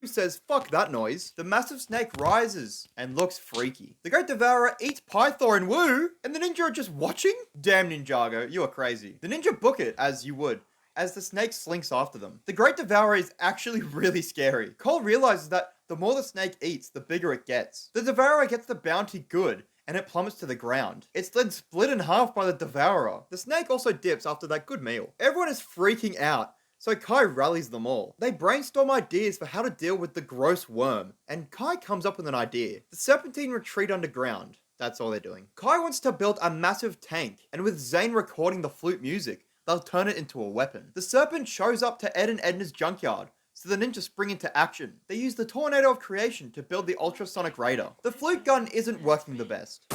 says, fuck that noise. The massive snake rises and looks freaky. The Great Devourer eats Pythor and Woo, and the ninja are just watching? Damn, Ninjago, you are crazy. The ninja book it, as you would, as the snake slinks after them. The Great Devourer is actually really scary. Cole realizes that the more the snake eats, the bigger it gets. The Devourer gets the bounty good, and it plummets to the ground. It's then split in half by the Devourer. The snake also dips after that good meal. Everyone is freaking out, so Kai rallies them all. They brainstorm ideas for how to deal with the gross worm, and Kai comes up with an idea. The Serpentine retreat underground. That's all they're doing. Kai wants to build a massive tank, and with Zane recording the flute music, they'll turn it into a weapon. The Serpent shows up to Ed and Edna's junkyard, so the ninjas spring into action. They use the Tornado of Creation to build the Ultrasonic Raider. The flute gun isn't working the best.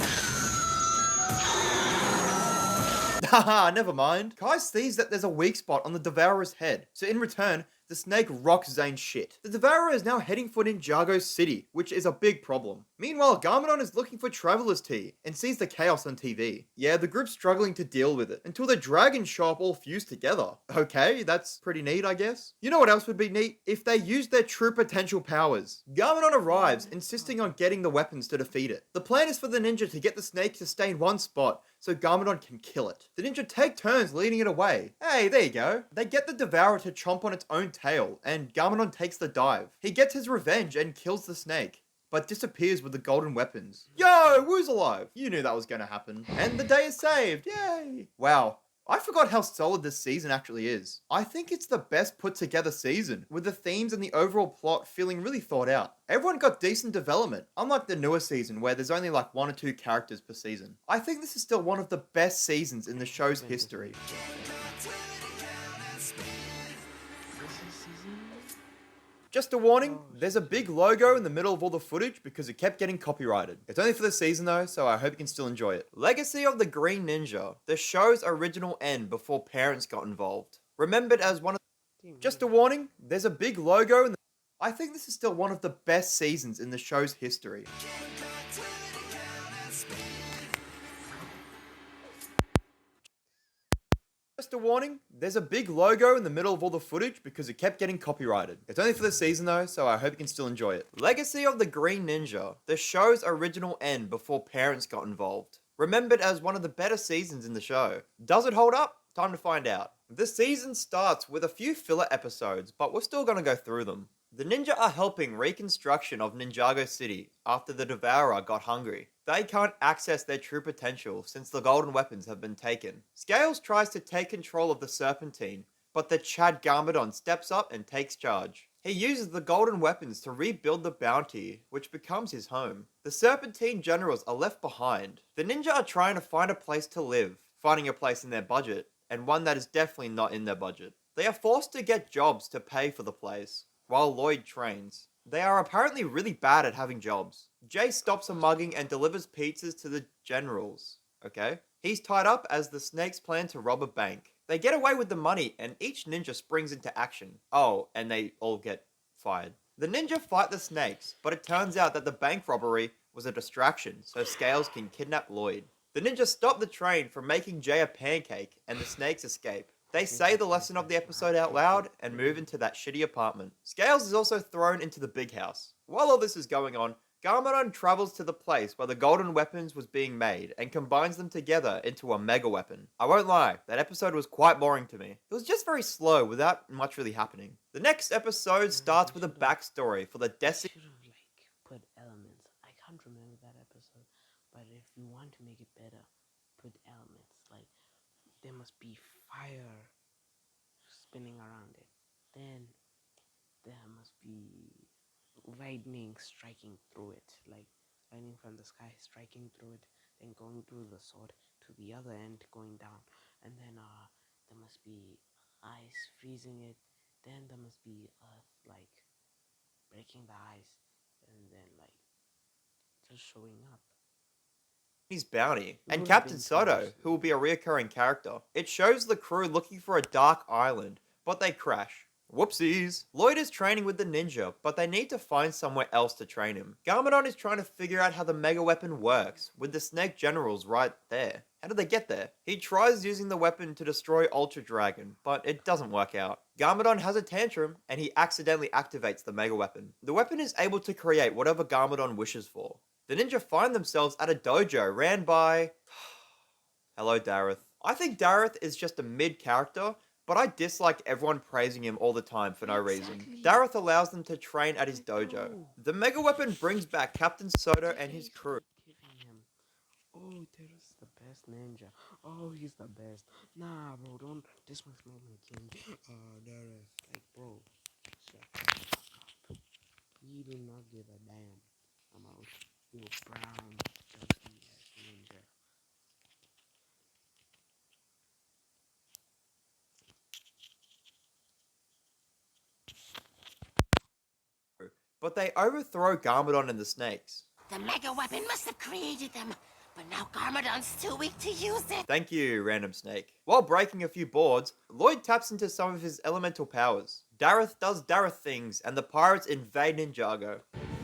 Haha, never mind. Kai sees that there's a weak spot on the Devourer's head, so in return, the snake rocks Zane's shit. The Devourer is now heading for Ninjago City, which is a big problem. Meanwhile, Garmadon is looking for Traveler's Tea and sees the chaos on TV. Yeah, the group's struggling to deal with it, until the dragons show up all fused together. Okay, that's pretty neat, I guess. You know what else would be neat? If they used their true potential powers. Garmadon arrives, insisting on getting the weapons to defeat it. The plan is for the ninja to get the snake to stay in one spot, so Garmadon can kill it. The ninja take turns leading it away. Hey, there you go. They get the Devourer to chomp on its own tail, and Garmadon takes the dive. He gets his revenge and kills the snake, but disappears with the golden weapons. Yo, Woo's alive! You knew that was gonna happen. And the day is saved, yay! Wow. I forgot how solid this season actually is. I think it's the best put together season, with the themes and the overall plot feeling really thought out. Everyone got decent development, unlike the newer season where there's only like 1 or 2 characters per season. I think this is still one of the best seasons in the show's history. Just a warning, there's a big logo in the middle of all the footage because it kept getting copyrighted. It's only for the season though, so I hope you can still enjoy it. Legacy of the Green Ninja, the show's original end before parents got involved. Remembered as one of... Just a warning, there's a big logo in the... I think this is still one of the best seasons in the show's history. Just a warning, there's a big logo in the middle of all the footage because it kept getting copyrighted. It's only for the season though, so I hope you can still enjoy it. Legacy of the Green Ninja, the show's original end before parents got involved. Remembered as one of the better seasons in the show. Does it hold up? Time to find out. The season starts with a few filler episodes, but we're still gonna go through them. The ninja are helping reconstruction of Ninjago City after the Devourer got hungry. They can't access their true potential since the golden weapons have been taken. Scales tries to take control of the Serpentine, but the Chad Garmadon steps up and takes charge. He uses the golden weapons to rebuild the bounty, which becomes his home. The Serpentine generals are left behind. The ninja are trying to find a place to live, finding a place in their budget, and one that is definitely not in their budget. They are forced to get jobs to pay for the place, while Lloyd trains. They are apparently really bad at having jobs. Jay stops a mugging and delivers pizzas to the generals. Okay? He's tied up as the snakes plan to rob a bank. They get away with the money and each ninja springs into action. Oh, and they all get fired. The ninja fight the snakes, but it turns out that the bank robbery was a distraction, so Scales can kidnap Lloyd. The ninja stop the train from making Jay a pancake and the snakes escape. They say the lesson of the episode out loud and move into that shitty apartment. Scales is also thrown into the big house. While all this is going on, Garmadon travels to the place where the golden weapons was being made and combines them together into a mega weapon. I won't lie, that episode was quite boring to me. It was just very slow without much really happening. The next episode starts with a backstory for the Desi... Put elements. I can't remember that episode, but if you want to make it better, put elements. Like, there must be fire spinning around it. Then there must be lightning striking through it, like lightning from the sky striking through it, then going through the sword to the other end, going down, and then there must be ice freezing it. Then there must be earth like breaking the ice, and then like just showing up. His bounty, and Captain Soto, who will be a reoccurring character. It shows the crew looking for a dark island, but they crash. Whoopsies. Lloyd is training with the ninja, but they need to find somewhere else to train him. Garmadon is trying to figure out how the mega weapon works, with the snake generals right there. How did they get there? He tries using the weapon to destroy Ultra Dragon, but it doesn't work out. Garmadon has a tantrum, and he accidentally activates the Mega Weapon. The weapon is able to create whatever Garmadon wishes for. The ninja find themselves at a dojo ran by... Hello, Dareth. I think Dareth is just a mid character, but I dislike everyone praising him all the time for no reason. Dareth allows them to train at his dojo. The Mega Weapon brings back Captain Soto and his crew. Oh, Terrace is the best ninja. Oh, he's the best. Nah, bro, don't disrespect my king. Terrace, like, bro, shut the fuck up. We do not give a damn about your brown, dusty ass ninja. But they overthrow Garmadon and the snakes. The Mega Weapon must have created them, but now Garmadon's too weak to use it. Thank you, random snake. While breaking a few boards, Lloyd taps into some of his elemental powers. Dareth does Dareth things, and the pirates invade Ninjago.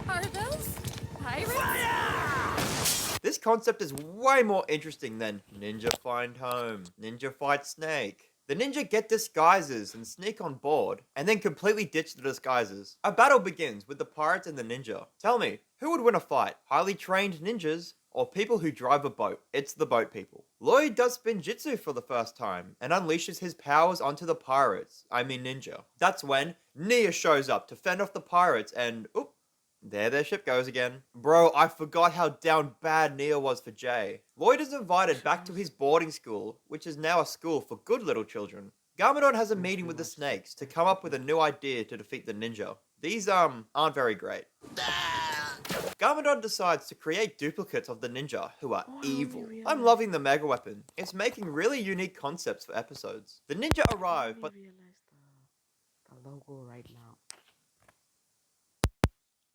Are those pirates? Fire! This concept is way more interesting than Ninja Find Home, Ninja Fight Snake. The ninja get disguises and sneak on board, and then completely ditch the disguises. A battle begins with the pirates and the ninja. Tell me, who would win a fight? Highly trained ninjas, or people who drive a boat? It's the boat people. Lloyd does spin jitsu for the first time, and unleashes his powers onto the pirates, ninja. That's when Nia shows up to fend off the pirates, and oop, there their ship goes again. Bro, I forgot how down bad Nia was for Jay. Lloyd is invited back to his boarding school, which is now a school for good little children. Garmadon has a meeting with the snakes to come up with a new idea to defeat the ninja. These, aren't very great. Garmadon decides to create duplicates of the ninja who are evil. I'm loving the Mega Weapon. It's making really unique concepts for episodes. The ninja arrive, but the logo right now.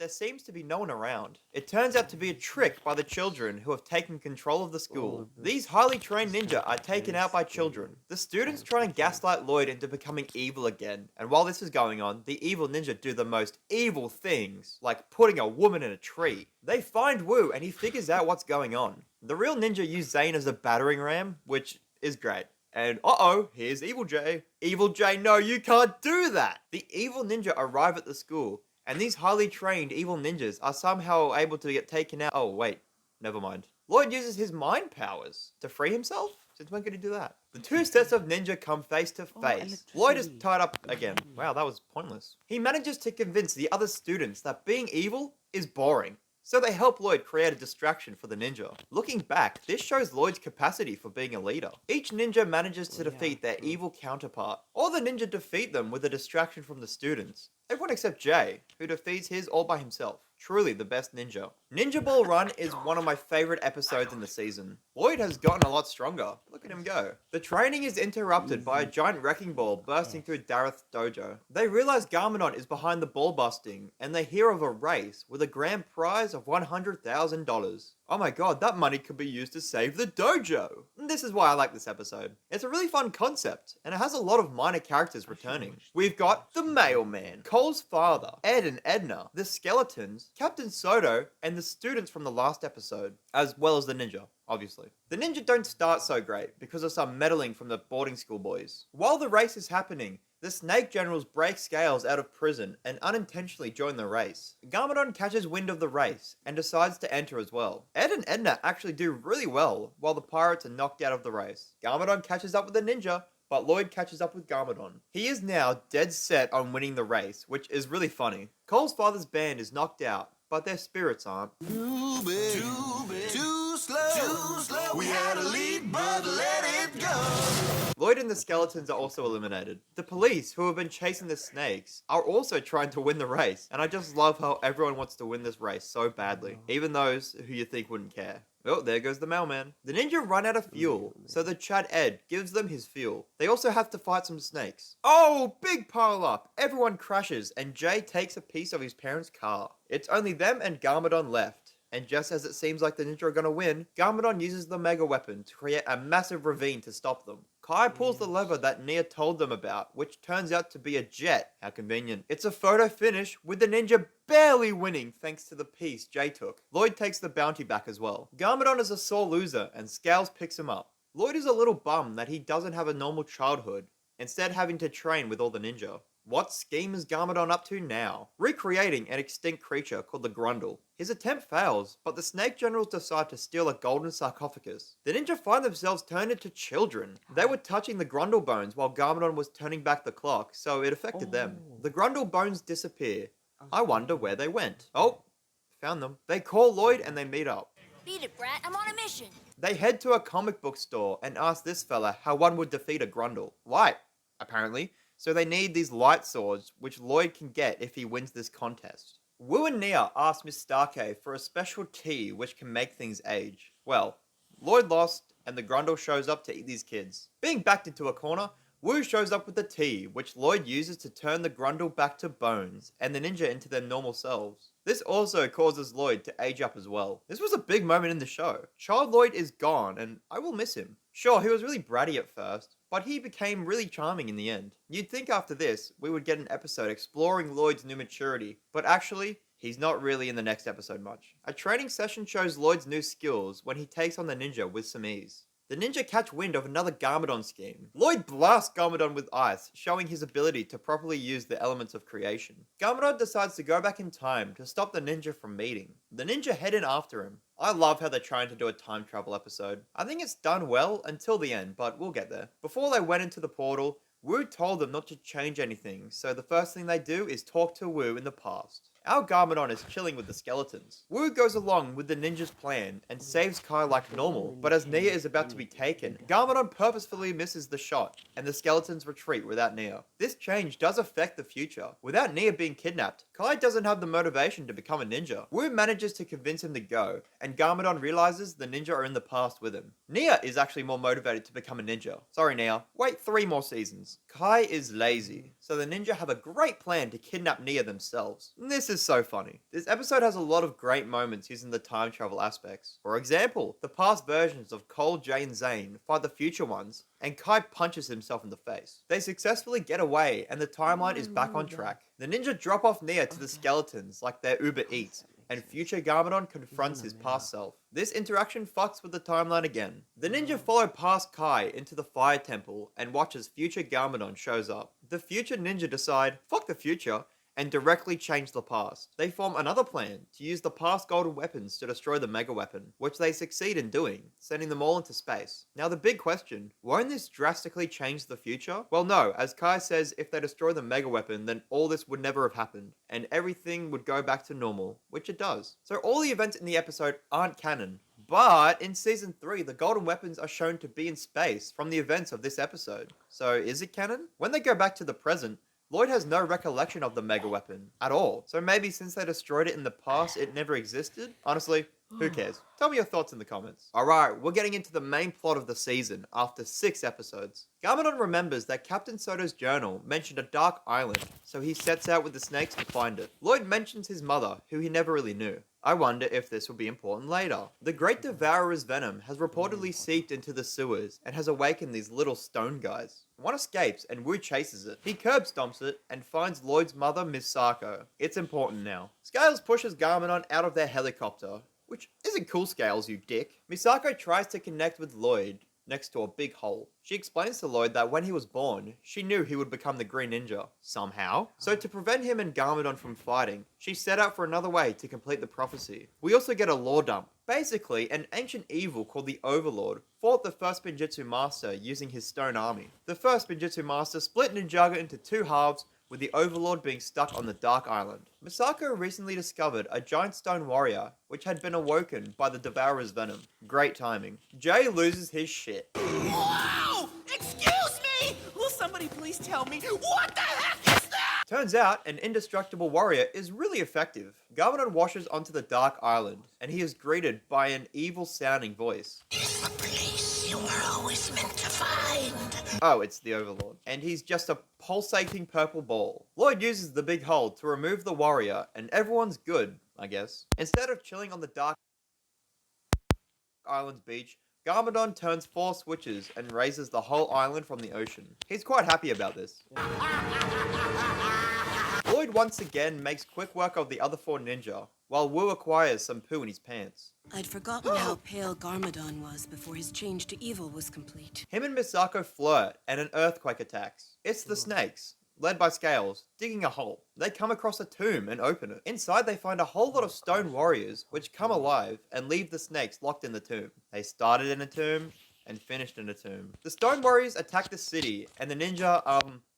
there seems to be no one around. It turns out to be a trick by the children who have taken control of the school. These highly trained ninja are taken out by children. The students try and gaslight Lloyd into becoming evil again, and while this is going on, the evil ninja do the most evil things, like putting a woman in a tree. They find Wu and he figures out what's going on. The real ninja use Zane as a battering ram, which is great. And uh-oh, here's Evil Jay. Evil Jay, no, you can't do that! The evil ninja arrive at the school, and these highly trained evil ninjas are somehow able to get taken out. Oh, wait. Never mind. Lloyd uses his mind powers to free himself? Since when could he do that? The two sets of ninja come face to face. Lloyd is tied up again. Wow, that was pointless. He manages to convince the other students that being evil is boring. So they help Lloyd create a distraction for the ninja. Looking back, this shows Lloyd's capacity for being a leader. Each ninja manages to defeat their evil counterpart, or the ninja defeat them with a distraction from the students. Everyone except Jay, who defeats his all by himself. Truly the best ninja. Ninja Ball Run is one of my favorite episodes in the season. Lloyd has gotten a lot stronger. Look at him go. The training is interrupted by a giant wrecking ball bursting through Dareth's dojo. They realize Garmadon is behind the ball busting, and they hear of a race with a grand prize of $100,000. Oh my god, that money could be used to save the dojo. And this is why I like this episode. It's a really fun concept, and it has a lot of minor characters returning. We've got the mailman, Cole's father, Ed and Edna, the skeletons, Captain Soto, and the students from the last episode, as well as the ninja, obviously. The ninja don't start so great because of some meddling from the boarding school boys. While the race is happening, the snake generals break Scales out of prison and unintentionally join the race. Garmadon catches wind of the race and decides to enter as well. Ed and Edna actually do really well while the pirates are knocked out of the race. Garmadon catches up with the ninja, but Lloyd catches up with Garmadon. He is now dead set on winning the race, which is really funny. Cole's father's band is knocked out, but their spirits aren't. Too big, too slow. We had a lead, but let it go. Lloyd and the skeletons are also eliminated. The police, who have been chasing the snakes, are also trying to win the race. And I just love how everyone wants to win this race so badly. Even those who you think wouldn't care. Oh, there goes the mailman. The ninja run out of fuel, so the Chad Ed gives them his fuel. They also have to fight some snakes. Oh, big pile up! Everyone crashes, and Jay takes a piece of his parents' car. It's only them and Garmadon left. And just as it seems like the ninja are gonna win, Garmadon uses the Mega Weapon to create a massive ravine to stop them. Kai pulls the lever that Nia told them about, which turns out to be a jet. How convenient. It's a photo finish with the ninja barely winning thanks to the piece Jay took. Lloyd takes the bounty back as well. Garmadon is a sore loser and Scales picks him up. Lloyd is a little bummed that he doesn't have a normal childhood instead having to train with all the ninja. What scheme is Garmadon up to now? Recreating an extinct creature called the Grundle. His attempt fails, but the Snake Generals decide to steal a golden sarcophagus. The ninja find themselves turned into children. They were touching the Grundle bones while Garmadon was turning back the clock, so it affected them. The Grundle bones disappear. I wonder where they went. Oh, found them. They call Lloyd and they meet up. Beat it, Brat. I'm on a mission. They head to a comic book store and ask this fella how one would defeat a Grundle. Light, apparently. So they need these light swords, which Lloyd can get if he wins this contest. Wu and Nia ask Miss Starkey for a special tea which can make things age. Well, Lloyd lost, and the Grundle shows up to eat these kids. Being backed into a corner, Wu shows up with the tea, which Lloyd uses to turn the Grundle back to bones, and the ninja into their normal selves. This also causes Lloyd to age up as well. This was a big moment in the show. Child Lloyd is gone, and I will miss him. Sure, he was really bratty at first, but he became really charming in the end. You'd think after this, we would get an episode exploring Lloyd's new maturity, but actually, he's not really in the next episode much. A training session shows Lloyd's new skills when he takes on the ninja with some ease. The ninja catch wind of another Garmadon scheme. Lloyd blasts Garmadon with ice, showing his ability to properly use the elements of creation. Garmadon decides to go back in time to stop the ninja from meeting. The ninja head in after him. I love how they're trying to do a time travel episode. I think it's done well until the end, but we'll get there. Before they went into the portal, Wu told them not to change anything, so the first thing they do is talk to Wu in the past. Our Garmadon is chilling with the skeletons. Wu goes along with the ninja's plan and saves Kai like normal, but as Nia is about to be taken, Garmadon purposefully misses the shot, and the skeletons retreat without Nia. This change does affect the future. Without Nia being kidnapped, Kai doesn't have the motivation to become a ninja. Wu manages to convince him to go, and Garmadon realizes the ninja are in the past with him. Nia is actually more motivated to become a ninja. Sorry Nia, wait 3 more seasons. Kai is lazy, so the ninja have a great plan to kidnap Nia themselves. This is so funny. This episode has a lot of great moments using the time travel aspects. For example, the past versions of Cole, Jay, and Zane fight the future ones, and Kai punches himself in the face. They successfully get away, and the timeline is back on track. The ninja drop off Nia to the skeletons like they're Uber Eats, and future Garmadon confronts his past self. This interaction fucks with the timeline again. The ninja follow past Kai into the fire temple and watch as future Garmadon shows up. The future ninja decide, fuck the future, and directly change the past. They form another plan to use the past golden weapons to destroy the mega weapon, which they succeed in doing, sending them all into space. Now the big question, won't this drastically change the future? Well no, as Kai says if they destroy the mega weapon then all this would never have happened, and everything would go back to normal, which it does. So all the events in the episode aren't canon, but in season 3, the golden weapons are shown to be in space from the events of this episode. So is it canon? When they go back to the present, Lloyd has no recollection of the mega weapon at all. So maybe since they destroyed it in the past, it never existed? Honestly, who cares? Tell me your thoughts in the comments. Alright, we're getting into the main plot of the season after 6 episodes. Garmadon remembers that Captain Soto's journal mentioned a dark island, so he sets out with the snakes to find it. Lloyd mentions his mother, who he never really knew. I wonder if this will be important later. The Great Devourer's venom has reportedly seeped into the sewers and has awakened these little stone guys. One escapes and Wu chases it. He curb stomps it and finds Lloyd's mother, Miss Sarko. It's important now. Scales pushes Garmadon out of their helicopter, which isn't cool, Scales, you dick. Misako tries to connect with Lloyd next to a big hole. She explains to Lloyd that when he was born, she knew he would become the Green Ninja, somehow. So to prevent him and Garmadon from fighting, she set out for another way to complete the prophecy. We also get a lore dump. Basically, an ancient evil called the Overlord fought the first Spinjitzu Master using his stone army. The first Spinjitzu Master split Ninjago into 2 halves, with the Overlord being stuck on the Dark Island. Misako recently discovered a giant stone warrior, which had been awoken by the Devourer's venom. Great timing. Jay loses his shit. Wow! Excuse me! Will somebody please tell me what the heck is that? Turns out, an indestructible warrior is really effective. Garmadon washes onto the Dark Island, and he is greeted by an evil-sounding voice. It's the place you were always meant to find. Oh, it's the Overlord. And he's just a pulsating purple ball. Lloyd uses the big hole to remove the warrior, and everyone's good, I guess. Instead of chilling on the Dark Island's beach, Garmadon turns 4 switches and raises the whole island from the ocean. He's quite happy about this. Lloyd Blade once again makes quick work of the other 4 ninja, while Wu acquires some poo in his pants. I'd forgotten how pale Garmadon was before his change to evil was complete. Him and Misako flirt, and an earthquake attacks. It's the snakes, led by Scales, digging a hole. They come across a tomb and open it. Inside, they find a whole lot of stone warriors, which come alive and leave the snakes locked in the tomb. They started in a tomb and finished in a tomb. The stone warriors attack the city, and the ninja,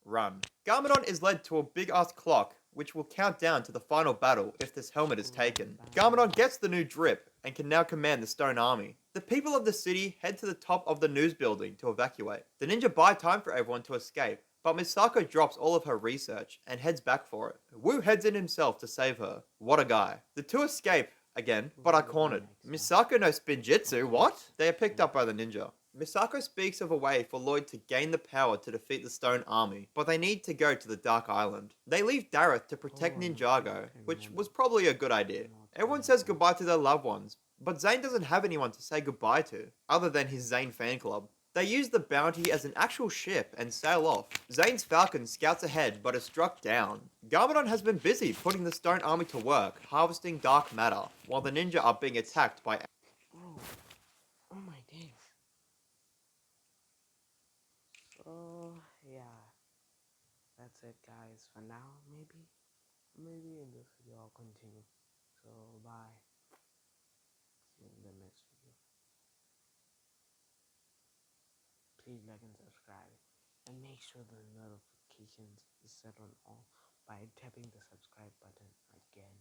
run. Garmadon is led to a big-ass clock, which will count down to the final battle if this helmet is taken. Garmadon gets the new drip, and can now command the stone army. The people of the city head to the top of the news building to evacuate. The ninja buy time for everyone to escape, but Misako drops all of her research and heads back for it. Wu heads in himself to save her. What a guy. The two escape again, but are cornered. Misako no spinjitzu, what? They are picked up by the ninja. Misako speaks of a way for Lloyd to gain the power to defeat the Stone Army, but they need to go to the Dark Island. They leave Dareth to protect Ninjago, which was probably a good idea. Everyone says goodbye to their loved ones, but Zane doesn't have anyone to say goodbye to, other than his Zane fan club. They use the bounty as an actual ship and sail off. Zane's falcon scouts ahead but is struck down. Garmadon has been busy putting the Stone Army to work, harvesting dark matter, while the ninja are being attacked by... Oh my days. So, yeah. That's it, guys. For now, maybe in this video I'll continue. So, bye. See you in the next video. Please like and subscribe. And make sure the notifications is set on all by tapping the subscribe button again.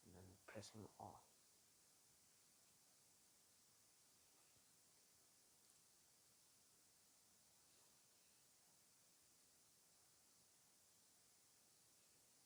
And then pressing all.